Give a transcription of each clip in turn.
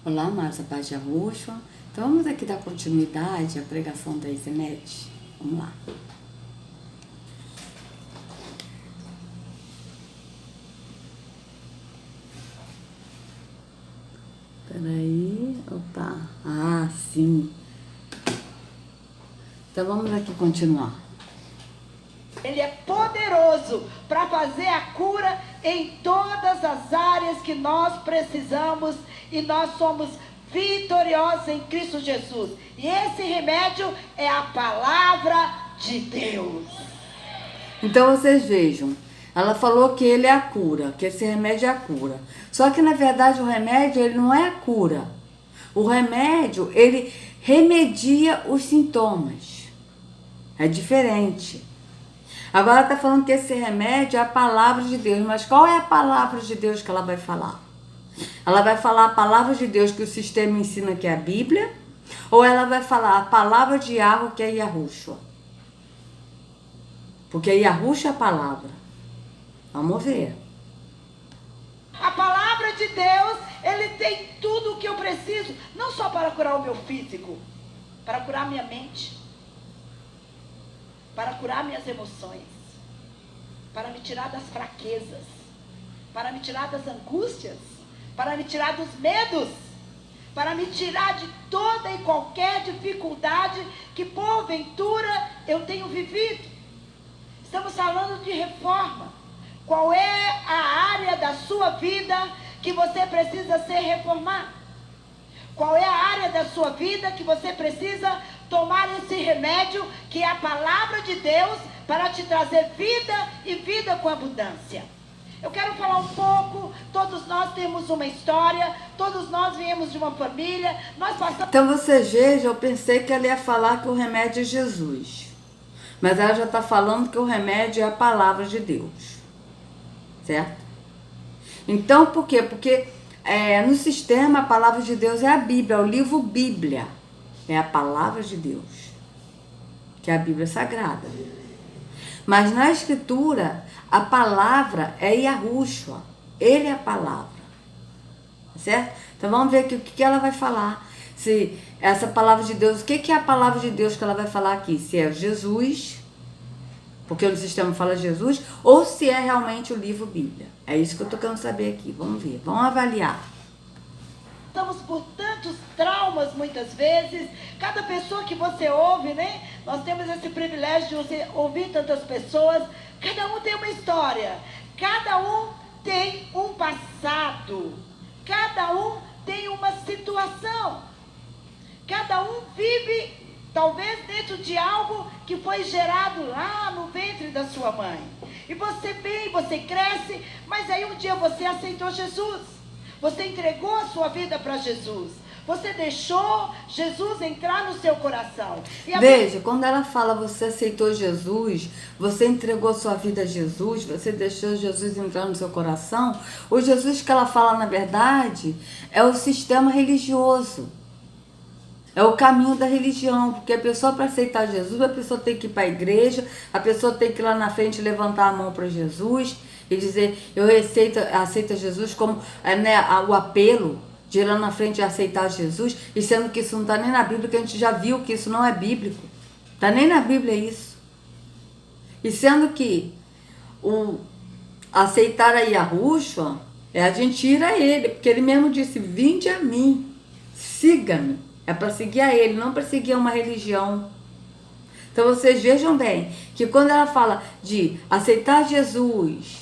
Olá, Márcia Paz de Arruxo. Então vamos aqui dar continuidade à pregação da Isenete. Vamos lá. Peraí, opa. Ah, sim. Então vamos aqui continuar. Ele é poderoso para fazer a cura em todas as áreas que nós precisamos e nós somos vitoriosos em Cristo Jesus. E esse remédio é a palavra de Deus. Então vocês vejam, ela falou que ele é a cura, que esse remédio é a cura. Só que na verdade o remédio ele não é a cura. O remédio ele remedia os sintomas. É diferente. Agora ela está falando que esse remédio é a palavra de Deus. Mas qual é a palavra de Deus que ela vai falar? Ela vai falar a palavra de Deus que o sistema ensina, que é a Bíblia? Ou ela vai falar a palavra de Yahweh, que é Yahushua? Porque Yahushua é a palavra. Vamos ver. A palavra de Deus, ele tem tudo o que eu preciso. Não só para curar o meu físico, para curar minha mente, para curar minhas emoções, para me tirar das fraquezas, para me tirar das angústias, para me tirar dos medos, para me tirar de toda e qualquer dificuldade que porventura eu tenho vivido. Estamos falando de reforma. Qual é a área da sua vida que você precisa ser reformado? Qual é a área da sua vida que você precisa tomar esse remédio, que é a palavra de Deus, para te trazer vida e vida com abundância? Eu quero falar um pouco. Todos nós temos uma história, todos nós viemos de uma família, nós passamos... Então vocês vejam, eu pensei que ela ia falar que o remédio é Jesus. Mas ela já está falando que o remédio é a palavra de Deus. Certo? Então por quê? Porque no sistema a palavra de Deus é a Bíblia, é o livro Bíblia. É a palavra de Deus, que é a Bíblia Sagrada. Mas na Escritura, a palavra é Yahushua. Ele é a palavra. Certo? Então vamos ver aqui o que ela vai falar. Se essa palavra de Deus, o que é a palavra de Deus que ela vai falar aqui? Se é Jesus, porque no sistema fala Jesus, ou se é realmente o livro Bíblia. É isso que eu estou querendo saber aqui. Vamos ver, vamos avaliar. Estamos por tantos traumas muitas vezes. Cada pessoa que você ouve, né? Nós temos esse privilégio de você ouvir tantas pessoas. Cada um tem uma história. Cada um tem um passado. Cada um tem uma situação. Cada um vive talvez dentro de algo que foi gerado lá no ventre da sua mãe. E você vem, você cresce, mas aí um dia você aceitou Jesus. Você entregou a sua vida para Jesus. Você deixou Jesus entrar no seu coração. Veja, quando ela fala você aceitou Jesus, você entregou sua vida a Jesus, você deixou Jesus entrar no seu coração, o Jesus que ela fala, na verdade, é o sistema religioso. É o caminho da religião, porque a pessoa, para aceitar Jesus, a pessoa tem que ir para a igreja, a pessoa tem que ir lá na frente levantar a mão para Jesus e dizer, eu aceito Jesus, como o apelo de ir lá na frente e aceitar Jesus, e sendo que isso não está nem na Bíblia, que a gente já viu que isso não é bíblico. Está nem na Bíblia isso. E sendo que o aceitar a Yahushua é a gente ir a ele, porque ele mesmo disse, vinde a mim, siga-me. É para seguir a ele, não para seguir uma religião. Então vocês vejam bem, que quando ela fala de aceitar Jesus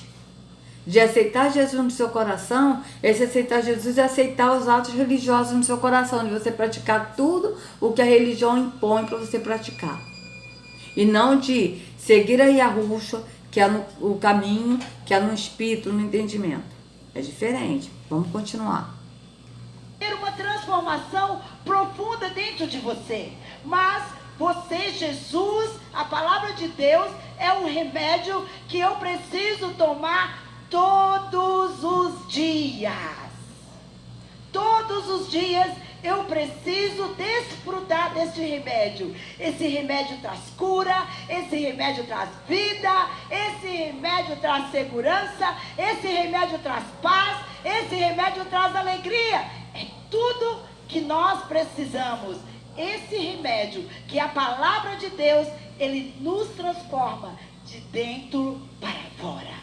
no seu coração, esse aceitar Jesus é aceitar os atos religiosos no seu coração, de você praticar tudo o que a religião impõe para você praticar. E não de seguir a Yahushua, que é o caminho, que é no espírito, no entendimento. É diferente. Vamos continuar. Ter uma transformação profunda dentro de você. Mas você, Jesus, a palavra de Deus, é um remédio que eu preciso tomar todos os dias. Todos os dias eu preciso desfrutar desse remédio. Esse remédio traz cura, esse remédio traz vida, esse remédio traz segurança, esse remédio traz paz, esse remédio traz alegria. É tudo que nós precisamos. Esse remédio, que é a palavra de Deus, ele nos transforma de dentro para fora.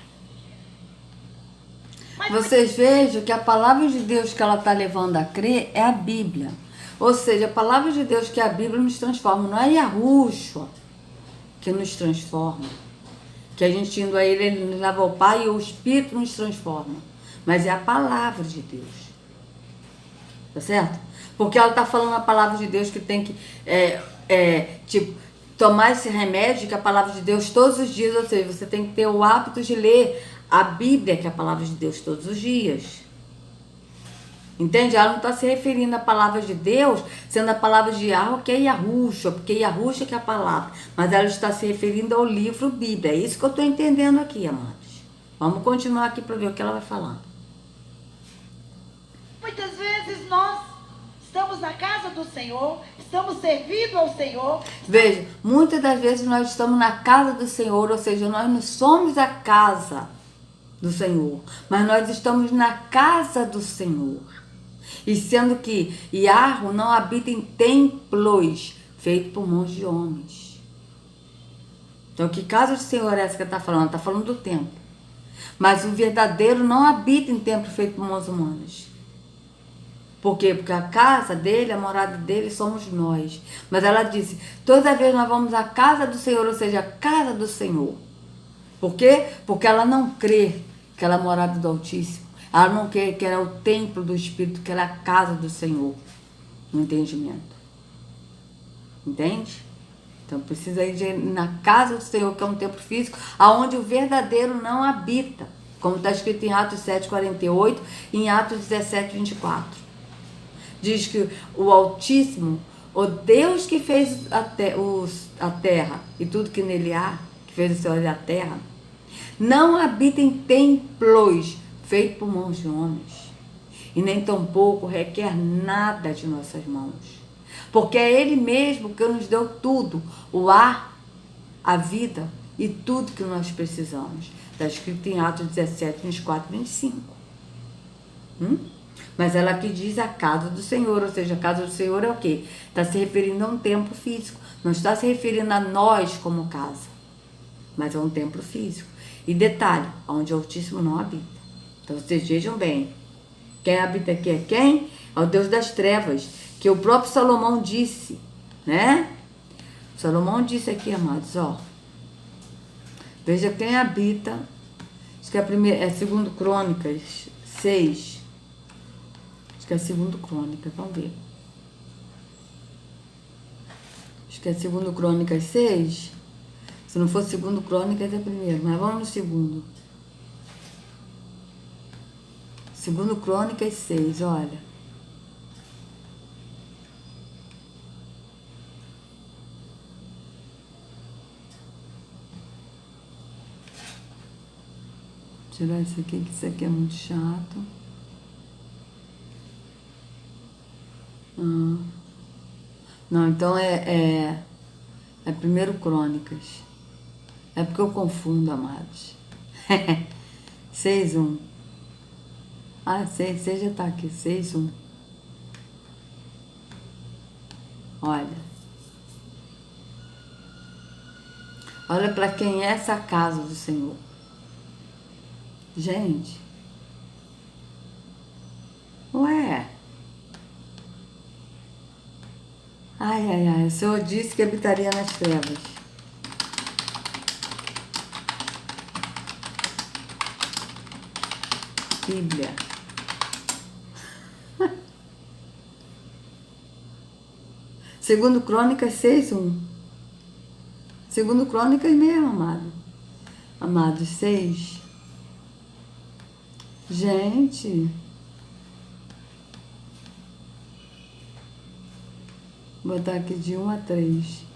Mas Vocês vejam que a palavra de Deus que ela está levando a crer é a Bíblia. Ou seja, a palavra de Deus que é a Bíblia nos transforma. Não é Yahushua que nos transforma. Que a gente indo a ele nos leva ao Pai e o Espírito nos transforma. Mas é a palavra de Deus. Tá certo? Porque ela está falando a palavra de Deus que tem que tomar esse remédio, que é a palavra de Deus todos os dias. Ou seja, você tem que ter o hábito de ler a Bíblia, que é a palavra de Deus, todos os dias. Entende? Ela não está se referindo à palavra de Deus, sendo a palavra de Yahweh, que é Yahushua, porque Yahushua que é a palavra. Mas ela está se referindo ao livro Bíblia. É isso que eu estou entendendo aqui, amados. Vamos continuar aqui para ver o que ela vai falar. muitas vezes nós estamos na casa do Senhor, estamos servindo ao Senhor. Veja, muitas das vezes nós estamos na casa do Senhor, ou seja, nós não somos a casa do Senhor, mas nós estamos na casa do Senhor. E sendo que Yahweh não habita em templos feitos por mãos de homens. Então, que casa do Senhor é essa que está falando? Está falando do templo. Mas o verdadeiro não habita em templo feito por mãos humanas. Por quê? Porque a casa dele, a morada dele, somos nós. Mas ela disse, toda vez nós vamos à casa do Senhor, ou seja, a casa do Senhor. Por quê? Porque ela não crê que ela é a morada do Altíssimo. Ela não crê que ela é o templo do Espírito, que ela é a casa do Senhor. No entendimento. Entende? Então precisa ir na casa do Senhor, que é um templo físico, aonde o verdadeiro não habita. Como está escrito em Atos 7:48 e em Atos 17:24. Diz que o Altíssimo, o Deus que fez a terra e tudo que nele há, que fez o céu e a terra, não habita em templos feitos por mãos de homens. E nem tampouco requer nada de nossas mãos. Porque é Ele mesmo que nos deu tudo, o ar, a vida e tudo que nós precisamos. Está escrito em Atos 17:24-25. Mas ela aqui diz a casa do Senhor, ou seja, a casa do Senhor é o quê? Está se referindo a um templo físico. Não está se referindo a nós como casa, mas a um templo físico. E detalhe, onde o Altíssimo não habita. Então vocês vejam bem, quem habita aqui é quem? É o Deus das trevas, que o próprio Salomão disse, né? Salomão disse aqui, amados, ó. Veja quem habita, acho que é segundo Crônicas 6. Acho que é segundo Crônicas, vamos ver. Acho que é segundo Crônicas 6. Se não for segundo Crônicas é primeiro, mas vamos no segundo. Segundo Crônicas 6, olha. Tirar isso aqui, que isso aqui é muito chato. Não, então é primeiro Crônicas. É porque eu confundo, amados. 6:1. Ah, 6 já tá aqui. 6:1. Olha. Olha para quem é essa casa do Senhor. Gente. Ué. Ai. O Senhor disse que habitaria nas trevas. Bíblia. Segundo Crônicas 6:1. Segundo Crônicas mesmo, amado. Amados, 6. Gente. Vou botar aqui de 1 a 3.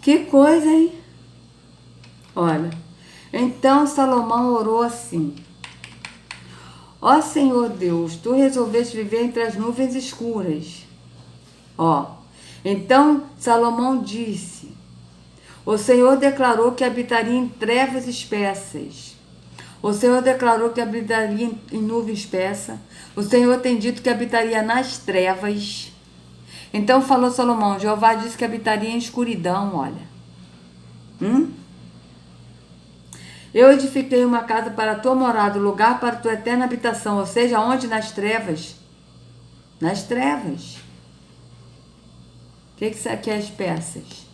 Que coisa, hein? Olha. Então Salomão orou assim. Ó Senhor Deus, tu resolveste viver entre as nuvens escuras. Ó. Então Salomão disse: O Senhor declarou que habitaria em trevas espessas. O Senhor declarou que habitaria em nuvem espessa. O Senhor tem dito que habitaria nas trevas. Então falou Salomão, Jeová disse que habitaria em escuridão, olha. Eu edifiquei uma casa para a tua morada, lugar para a tua eterna habitação. Ou seja, onde? Nas trevas. Nas trevas. O que é espessas?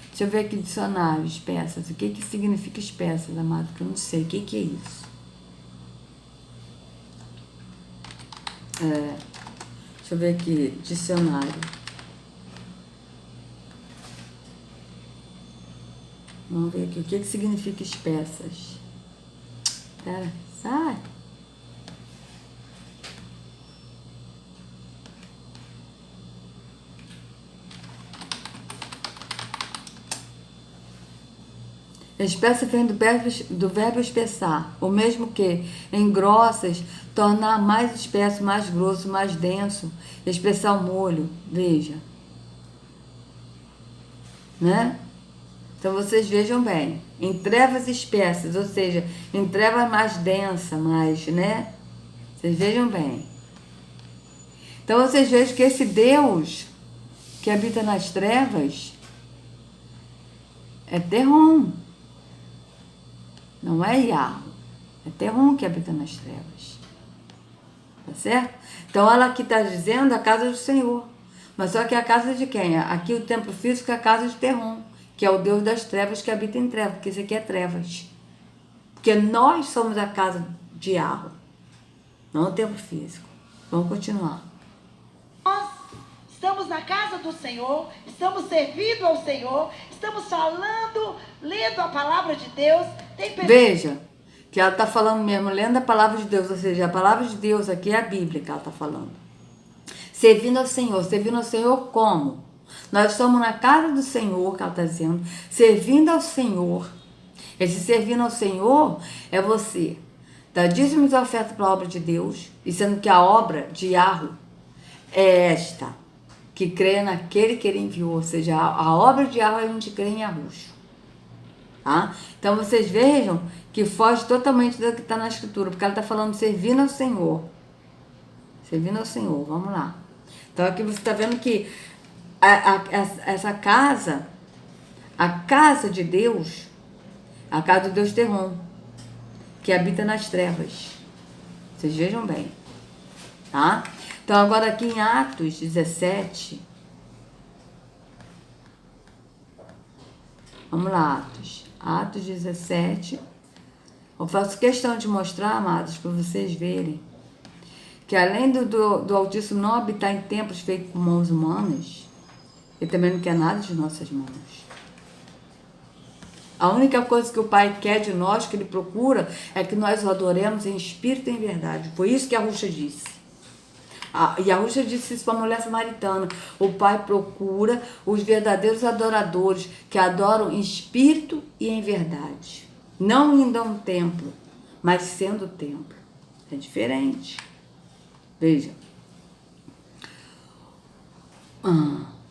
Deixa eu ver aqui dicionário, espessas. O que significa espessas, amado? Que eu não sei. O que é isso? Deixa eu ver aqui, dicionário. Vamos ver aqui. O que significa espessas? Pera, sai. Espessa vem do verbo espessar, o mesmo que engrossas, tornar mais espesso, mais grosso, mais denso, espessar o molho, veja. Né? Então vocês vejam bem, em trevas espessas, ou seja, em trevas mais densa, mais, né? Vocês vejam bem. Então vocês vejam que esse Deus que habita nas trevas é Terrom. Não é Yahweh, é Terrom que habita nas trevas. Tá certo? Então ela aqui está dizendo a casa do Senhor. Mas só que é a casa de quem? Aqui o templo físico é a casa de Terrom, que é o Deus das trevas que habita em trevas, porque isso aqui é trevas. Porque nós somos a casa de Yahweh, não o templo físico. Vamos continuar. Nós estamos na casa do Senhor, estamos servindo ao Senhor, estamos falando, lendo a palavra de Deus. Veja, que ela está falando mesmo, lendo a palavra de Deus, ou seja, a palavra de Deus aqui é a Bíblia que ela está falando. Servindo ao Senhor como? Nós estamos na casa do Senhor, que ela está dizendo, servindo ao Senhor. Esse servindo ao Senhor é você dar dízimos e oferta para a obra de Deus, e sendo que a obra de Yahweh é esta, que crê naquele que ele enviou, ou seja, a obra de Yahweh a gente crê em Yahushua. Tá? Então vocês vejam que foge totalmente do que está na escritura, porque ela está falando servindo ao Senhor. Servindo ao Senhor, vamos lá. Então aqui você está vendo que essa casa, a casa de Deus, a casa do Deus Terrom, que habita nas trevas. Vocês vejam bem. Tá? Então agora aqui em Atos 17. Vamos lá, Atos 17. Eu faço questão de mostrar, amados, para vocês verem que além do Altíssimo não habitar em templos feitos por mãos humanas, ele também não quer nada de nossas mãos. A única coisa que o Pai quer de nós, que ele procura, é que nós o adoremos em espírito e em verdade. Foi isso que a Yahushua disse. E a Yahushua disse isso para a mulher samaritana. O Pai procura os verdadeiros adoradores, que adoram em espírito e em verdade. Não indo a um templo, mas sendo templo. É diferente. Veja.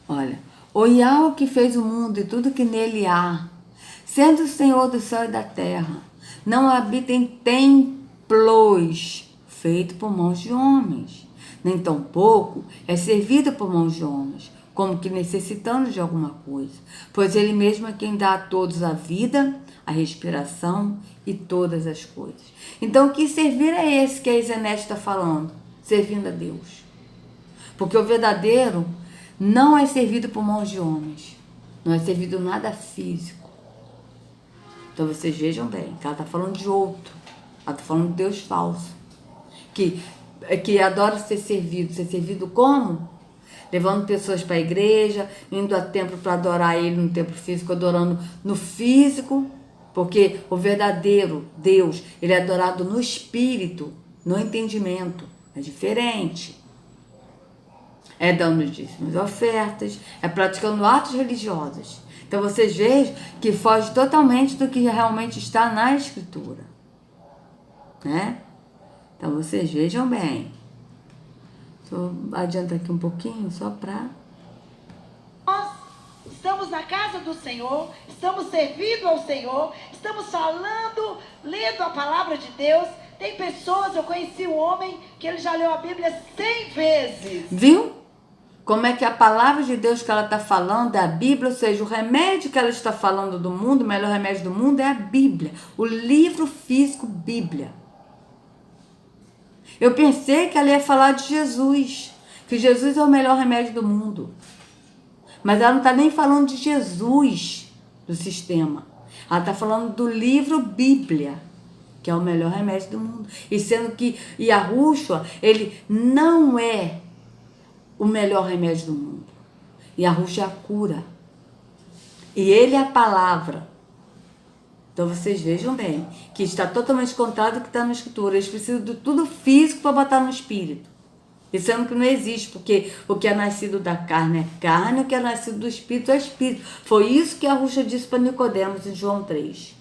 Olha. O Yahweh que fez o mundo e tudo que nele há, sendo o Senhor do céu e da terra, não habita em templos feitos por mãos de homens, nem tampouco é servido por mãos de homens, como que necessitando de alguma coisa, pois ele mesmo é quem dá a todos a vida, a respiração e todas as coisas. Então, que servir é esse que a Isenete está falando? Servindo a Deus. Porque o verdadeiro não é servido por mãos de homens, não é servido nada físico. Então, vocês vejam bem, que ela está falando de outro, ela está falando de Deus falso, que adora ser servido como? Levando pessoas para a igreja, indo a templo para adorar ele no templo físico, adorando no físico, porque o verdadeiro Deus, ele é adorado no espírito, no entendimento, é diferente. É dando dízimos, ofertas, é praticando atos religiosos. Então vocês vejam que foge totalmente do que realmente está na escritura, né? Então vocês vejam bem. Deixa eu adiantar aqui um pouquinho, só para... Nós estamos na casa do Senhor, estamos servindo ao Senhor, estamos falando, lendo a palavra de Deus. Tem pessoas, eu conheci um homem que ele já leu a Bíblia 100 vezes. Viu? Como é que a palavra de Deus que ela está falando é a Bíblia, ou seja, o remédio que ela está falando do mundo, o melhor remédio do mundo é a Bíblia. O livro físico Bíblia. Eu pensei que ela ia falar de Jesus, que Jesus é o melhor remédio do mundo. Mas ela não está nem falando de Jesus, do sistema. Ela está falando do livro Bíblia, que é o melhor remédio do mundo. E sendo que Yahushua, ele não é o melhor remédio do mundo. Yahushua é a cura. E ele é a palavra. Então vocês vejam bem, que está totalmente contrário do que está na Escritura. Eles precisam de tudo físico para botar no Espírito. E sendo que não existe, porque o que é nascido da carne é carne, o que é nascido do Espírito é Espírito. Foi isso que Yahushua disse para Nicodemos em João 3.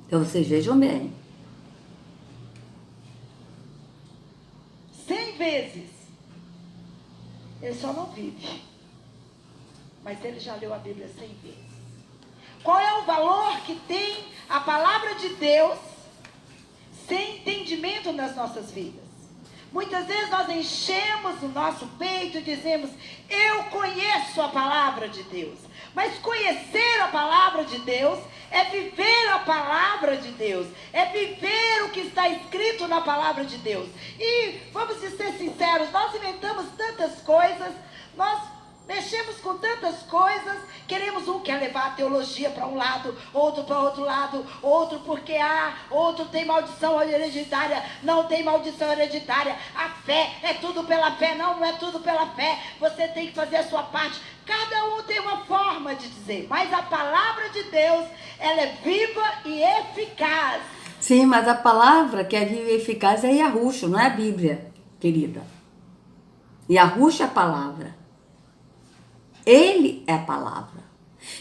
Então vocês vejam bem. 100 vezes. Ele só não vive. Mas ele já leu a Bíblia 100 vezes. Qual é o valor que tem a palavra de Deus sem entendimento nas nossas vidas? Muitas vezes nós enchemos o nosso peito e dizemos: eu conheço a palavra de Deus. Mas conhecer a palavra de Deus é viver a palavra de Deus, é viver o que está escrito na palavra de Deus. E vamos ser sinceros, nós inventamos tantas coisas, nós mexemos com tantas coisas, queremos um quer levar a teologia para um lado, outro para outro lado, outro porque outro tem maldição hereditária, não tem maldição hereditária, a fé é tudo pela fé, não é tudo pela fé, você tem que fazer a sua parte. Cada um tem uma forma de dizer, mas a palavra de Deus, ela é viva e eficaz. Sim, mas a palavra que é viva e eficaz é Yahushua, não é a Bíblia, querida. Yahushua é a palavra. Ele é a palavra.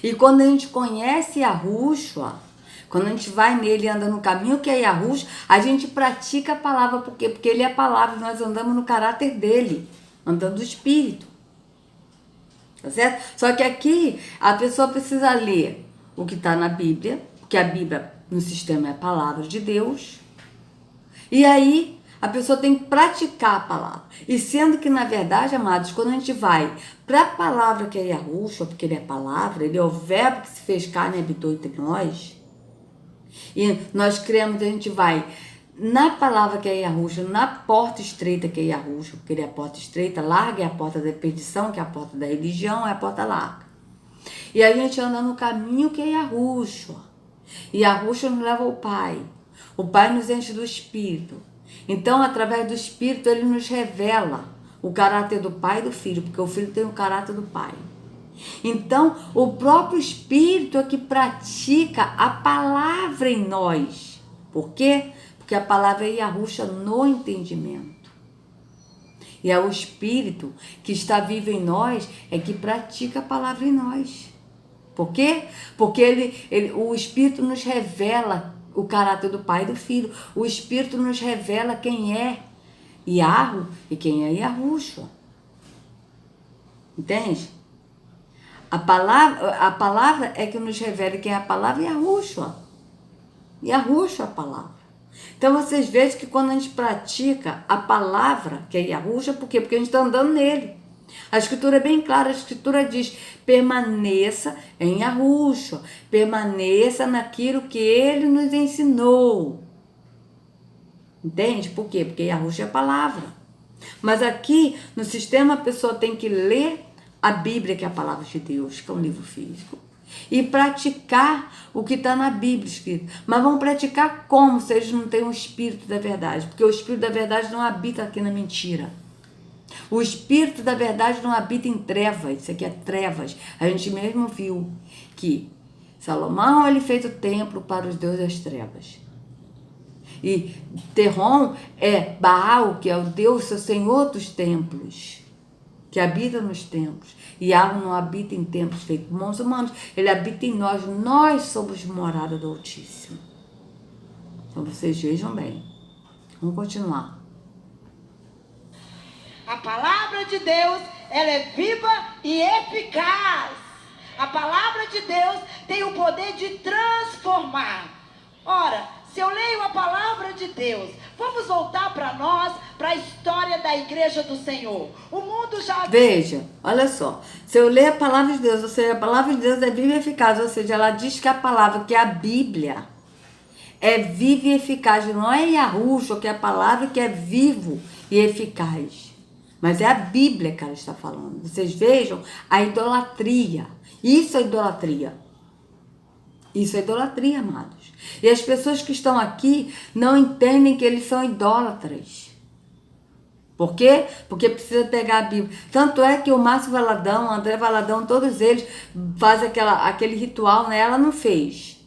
E quando a gente conhece Yahushua, quando a gente vai nele e anda no caminho que é Yahushua, a gente pratica a palavra. Por quê? Porque ele é a palavra, nós andamos no caráter dele, andando do Espírito. Tá certo? Só que aqui a pessoa precisa ler o que está na Bíblia, porque a Bíblia no sistema é a palavra de Deus. E aí a pessoa tem que praticar a palavra. E sendo que, na verdade, amados, quando a gente vai para a palavra que é Yahushua, porque ele é a palavra, ele é o verbo que se fez carne e habitou entre nós, e nós cremos, a gente vai na palavra que é Yahushua, na porta estreita que é Yahushua, porque ele é a porta estreita, larga é a porta da perdição, que é a porta da religião, é a porta larga. E a gente anda no caminho que é Yahushua. E Yahushua nos leva ao Pai. O Pai nos enche do Espírito. Então, através do Espírito, ele nos revela o caráter do Pai e do Filho, porque o Filho tem o caráter do Pai. Então, o próprio Espírito é que pratica a palavra em nós. Por quê? Porque a palavra é Yahushua no entendimento. E é o Espírito que está vivo em nós, é que pratica a palavra em nós. Por quê? Porque o Espírito nos revela o caráter do Pai e do Filho. O Espírito nos revela quem é Yahu e quem é Yahushua. Entende? A palavra é que nos revela quem é a palavra, Yahushua. Yahushua é a palavra. Então vocês vejam que quando a gente pratica a palavra, que é Yahushua, por quê? Porque a gente está andando nele. A Escritura é bem clara, a Escritura diz: permaneça em Yahushua, permaneça naquilo que ele nos ensinou. Entende? Por quê? Porque Yahushua é a palavra. Mas aqui no sistema a pessoa tem que ler a Bíblia, que é a palavra de Deus, que é um livro físico, e praticar o que está na Bíblia escrito. Mas vão praticar como se eles não têm o Espírito da verdade? Porque o Espírito da verdade não habita aqui na mentira. O Espírito da verdade não habita em trevas. Isso aqui é trevas. A gente mesmo viu que Salomão ele fez o templo para os deuses das trevas. E Terrom é Baal, que é o Deus, o Senhor dos templos, que habita nos templos. E Yahweh não habita em templos feitos por mãos humanas. Ele habita em nós. Nós somos morada do Altíssimo. Então vocês vejam bem. Vamos continuar. A palavra de Deus, ela é viva e eficaz. A palavra de Deus tem o poder de transformar. Ora, se eu leio a palavra de Deus, vamos voltar para nós, para a história da igreja do Senhor. O mundo já... Veja, olha só. Se eu ler a palavra de Deus, ou seja, a palavra de Deus é viva e eficaz, ou seja, ela diz que a palavra, que é a Bíblia, é viva e eficaz. Não é Yahushua, que é a palavra que é vivo e eficaz. Mas é a Bíblia que ela está falando. Vocês vejam a idolatria. Isso é idolatria. Isso é idolatria, amados. E as pessoas que estão aqui não entendem que eles são idólatras. Por quê? Porque precisa pegar a Bíblia. Tanto é que o Márcio Valadão, o André Valadão, todos eles fazem aquele ritual, né? Ela não fez.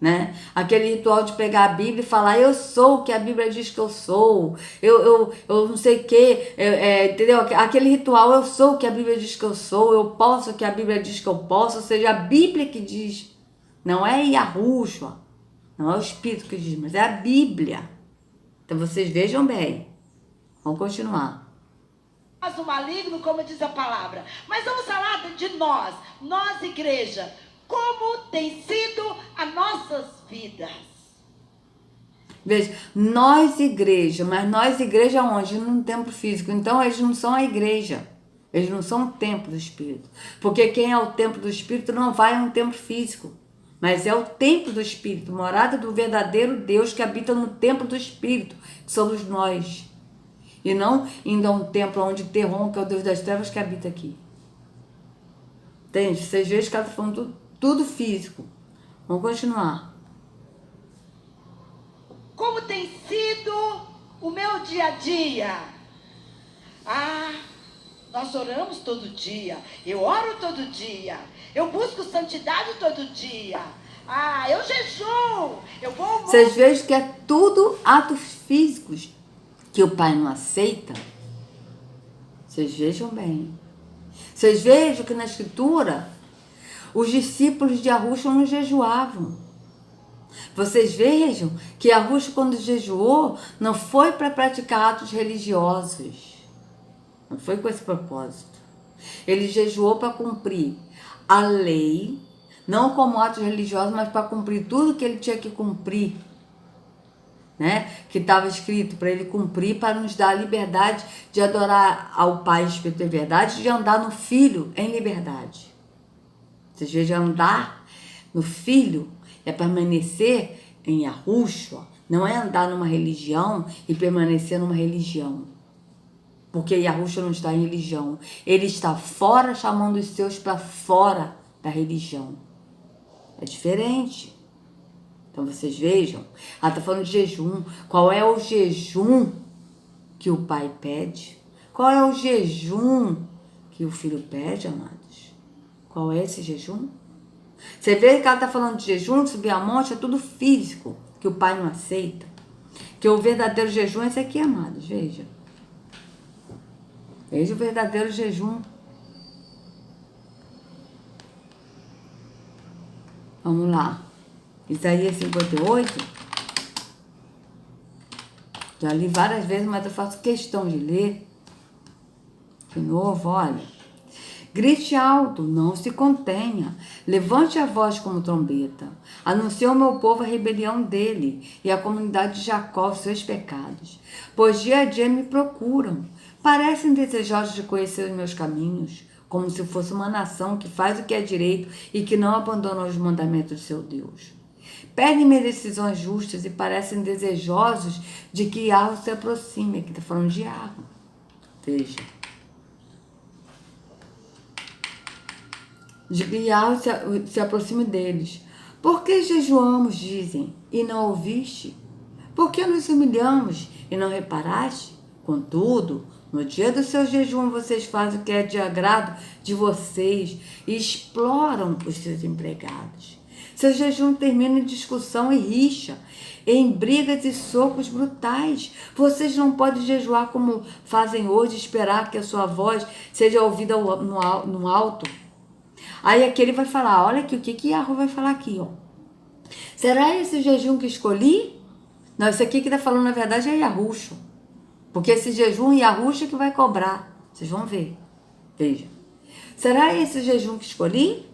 Né? Aquele ritual de pegar a Bíblia e falar, eu sou o que a Bíblia diz que eu sou, eu não sei o que, entendeu? Aquele ritual, eu sou o que a Bíblia diz que eu sou, eu posso o que a Bíblia diz que eu posso, ou seja, a Bíblia que diz, não é Yahushua, não é o Espírito que diz, mas é a Bíblia. Então vocês vejam bem, vamos continuar. O maligno, como diz a palavra, mas vamos falar de nós igreja, como tem sido as nossas vidas. Veja, nós igreja, mas nós igreja onde? Num templo físico. Então eles não são a igreja, eles não são o templo do Espírito. Porque quem é o templo do Espírito não vai a um templo físico, mas é o templo do Espírito, morada do verdadeiro Deus que habita no templo do Espírito, que somos nós. E não indo a um templo onde Terron, que é o Deus das trevas, que habita aqui. Entende? Vocês veem que ela está falando tudo físico. Vamos continuar. Como tem sido o meu dia a dia? Nós oramos todo dia. Eu oro todo dia. Eu busco santidade todo dia. Eu jejuo. Eu vou... Vocês vejam que é tudo atos físicos que o Pai não aceita. Vocês vejam bem. Vocês vejam que na Escritura os discípulos de Yahushua não jejuavam. Vocês vejam que Yahushua, quando jejuou, não foi para praticar atos religiosos. Não foi com esse propósito. Ele jejuou para cumprir a lei, não como atos religiosos, mas para cumprir tudo que ele tinha que cumprir, né? Que estava escrito para ele cumprir, para nos dar a liberdade de adorar ao Pai Espírito em verdade, de andar no Filho em liberdade. Vocês vejam, andar no Filho é permanecer em Yahushua, não é andar numa religião e permanecer numa religião. Porque Yahushua não está em religião. Ele está fora, chamando os seus para fora da religião. É diferente. Então vocês vejam, ela está falando de jejum. Qual é o jejum que o Pai pede? Qual é o jejum que o Filho pede, amados? Qual é esse jejum? Você vê que ela está falando de jejum, subir a monte, é tudo físico, que o Pai não aceita. Que o verdadeiro jejum é esse aqui, amados, veja. Veja o verdadeiro jejum. Vamos lá. Isaías 58. Já li várias vezes, mas eu faço questão de ler. De novo, olha. Grite alto, não se contenha. Levante a voz como trombeta. Anuncie ao meu povo a rebelião dele e a comunidade de Jacó os seus pecados. Pois dia a dia me procuram. Parecem desejosos de conhecer os meus caminhos, como se fosse uma nação que faz o que é direito e que não abandona os mandamentos de seu Deus. Pedem-me decisões justas e parecem desejosos de que Yahweh se aproxime. Aqui está falando de Yahweh. Veja. De que Yahweh se aproxime deles. Por que jejuamos, dizem, e não ouviste? Por que nos humilhamos e não reparaste? Contudo, no dia do seu jejum, vocês fazem o que é de agrado de vocês e exploram os seus empregados. Seu jejum termina em discussão e rixa, em brigas e socos brutais. Vocês não podem jejuar como fazem hoje, esperar que a sua voz seja ouvida no alto. Aí aqui ele vai falar, olha aqui, o que Yahweh vai falar aqui, ó. Será esse jejum que escolhi? Não, esse aqui que está falando, na verdade, é Yahushua. Porque esse jejum é Yahushua que vai cobrar. Vocês vão ver. Veja. Será esse jejum que escolhi?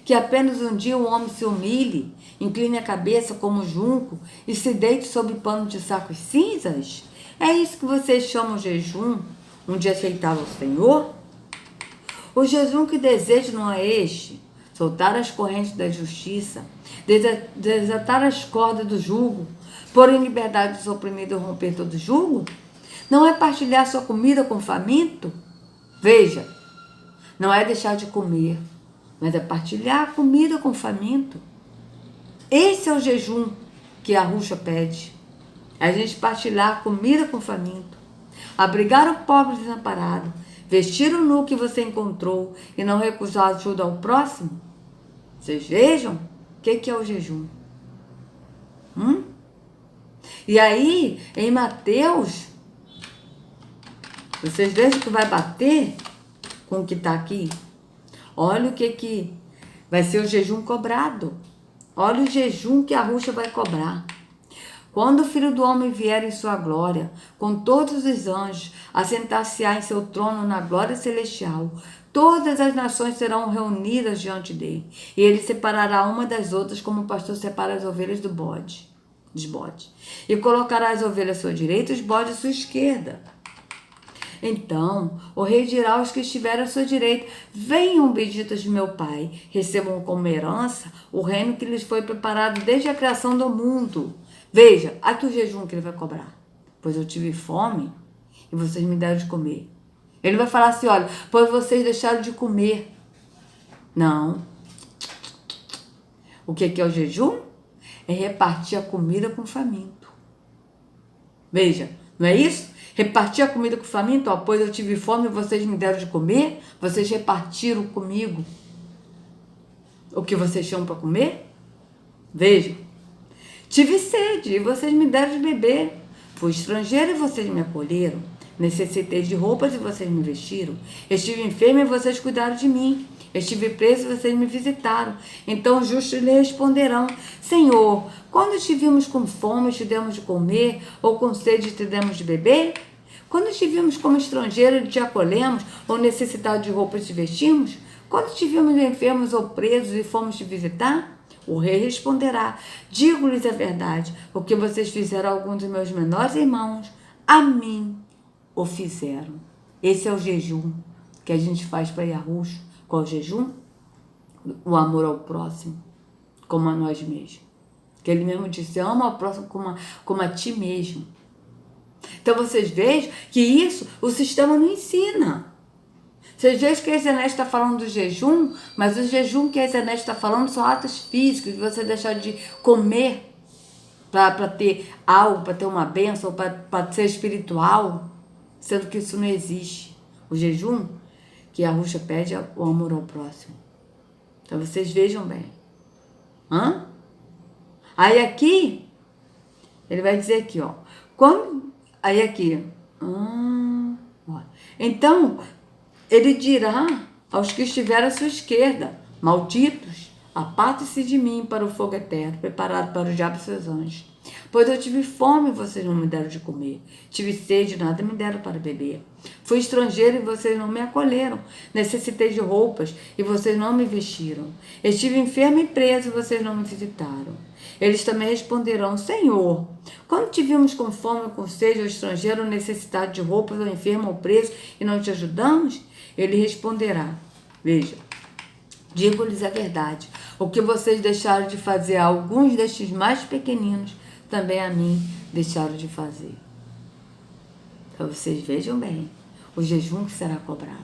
que apenas um dia o homem se humilhe, incline a cabeça como junco e se deite sob pano de sacos cinzas? É isso que vocês chamam jejum, um dia aceitável ao Senhor? O jejum que desejo não é este: soltar as correntes da justiça, desatar as cordas do jugo, pôr em liberdade os oprimidos e romper todo jugo? Não é partilhar sua comida com o faminto? Veja, não é deixar de comer, mas é partilhar a comida com o faminto. Esse é o jejum que a Ruxa pede. É a gente partilhar a comida com o faminto, abrigar o pobre desamparado, vestir o nu que você encontrou e não recusar ajuda ao próximo. Vocês vejam o que é o jejum. E aí, em Mateus, vocês vejam que vai bater com o que está aqui. Olha o que vai ser o jejum cobrado. Olha o jejum que a Ruxa vai cobrar. Quando o Filho do Homem vier em sua glória, com todos os anjos, assentar-se-á em seu trono na glória celestial, todas as nações serão reunidas diante dele, e ele separará uma das outras como o pastor separa as ovelhas dos bodes, e colocará as ovelhas à sua direita e os bodes à sua esquerda. Então o rei dirá aos que estiverem à sua direita: venham, benditos de meu Pai, recebam como herança o reino que lhes foi preparado desde a criação do mundo. Veja, aqui o jejum que ele vai cobrar. Pois eu tive fome e vocês me deram de comer. Ele vai falar assim: olha, pois vocês deixaram de comer. Não. O que é o jejum? É repartir a comida com o faminto. Veja, não é isso? Repartir a comida com o faminto, ó, pois eu tive fome e vocês me deram de comer. Vocês repartiram comigo o que vocês tinham para comer. Veja, tive sede e vocês me deram de beber. Fui estrangeiro e vocês me acolheram. Necessitei de roupas e vocês me vestiram. Estive enfermo e vocês cuidaram de mim. Estive preso e vocês me visitaram. Então os justos lhe responderão: Senhor, quando te vimos com fome, te demos de comer, ou com sede, te demos de beber? Quando te vimos como estrangeiro, te acolhemos, ou necessitado de roupas, te vestimos? Quando te vimos enfermos ou presos e fomos te visitar? O rei responderá: digo-lhes a verdade, o que vocês fizeram a alguns dos meus menores irmãos, a mim o fizeram. Esse é o jejum que a gente faz para Yahushua. Qual é o jejum? O amor ao próximo, como a nós mesmos. Que ele mesmo disse: ama ao próximo como a ti mesmo. Então vocês vejam que isso o sistema não ensina. Vocês vejam que a Ezenete está falando do jejum, mas o jejum que a Ezenete está falando são atos físicos, de você deixar de comer para ter algo, para ter uma bênção, para ser espiritual, sendo que isso não existe. O jejum que a Ruxa pede é o amor ao próximo. Então vocês vejam bem. Aí aqui, ele vai dizer aqui, ó. Aí aqui. Então, ele dirá aos que estiverem à sua esquerda: malditos, apartem-se de mim para o fogo eterno, preparado para o diabo e seus anjos. Pois eu tive fome e vocês não me deram de comer. Tive sede e nada me deram para beber. Fui estrangeiro e vocês não me acolheram. Necessitei de roupas e vocês não me vestiram. Estive enfermo e preso e vocês não me visitaram. Eles também responderão: Senhor, quando te vimos com fome, com sede, ou estrangeiro, ou necessitado de roupas, ou enfermo, ou preso, e não te ajudamos? Ele responderá: veja, digo-lhes a verdade, o que vocês deixaram de fazer a alguns destes mais pequeninos, também a mim deixaram de fazer. Então vocês vejam bem o jejum que será cobrado.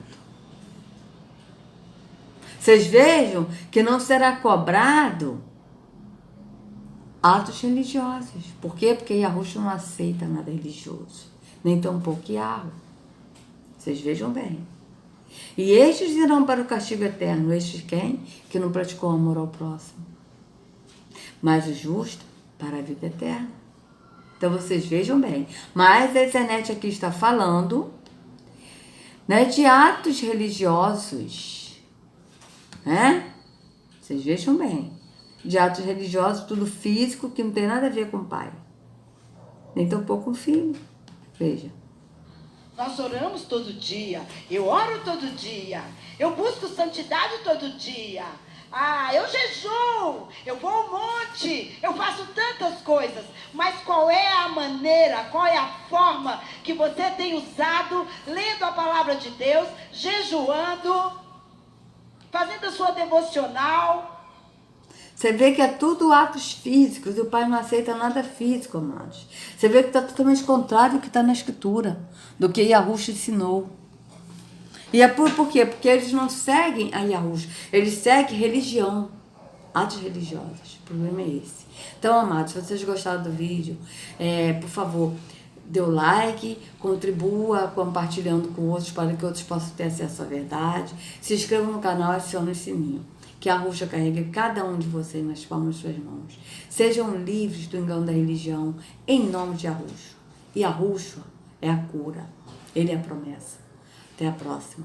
Vocês vejam que não será cobrado atos religiosos. Por quê? Porque Yahushua não aceita nada religioso, nem tampouco Yahweh. Vocês vejam bem. E estes irão para o castigo eterno. Estes quem? Que não praticou amor ao próximo. Mas o justo para a vida eterna. Então vocês vejam bem. Mas a Ezenete aqui está falando, né, de atos religiosos. Né? Vocês vejam bem. De atos religiosos, tudo físico, que não tem nada a ver com o pai. Nem tampouco com o filho. Veja. Nós oramos todo dia, eu oro todo dia, eu busco santidade todo dia. Ah, eu jejuo, eu vou ao monte, eu faço tantas coisas. Mas qual é a maneira, qual é a forma que você tem usado, lendo a palavra de Deus, jejuando, fazendo a sua devocional? Você vê que é tudo atos físicos, e o Pai não aceita nada físico, amados. Você vê que está totalmente contrário do que está na Escritura, do que Yahushua ensinou. E é por quê? Porque eles não seguem a Yahushua, eles seguem religião, atos religiosos. O problema é esse. Então, amados, se vocês gostaram do vídeo, por favor, dê o like, contribua compartilhando com outros para que outros possam ter acesso à verdade. Se inscreva no canal e acione o sininho. Que a Yahushua carregue cada um de vocês nas palmas de suas mãos. Sejam livres do engano da religião, em nome de Yahushua. E Yahushua é a cura, ele é a promessa. Até a próxima.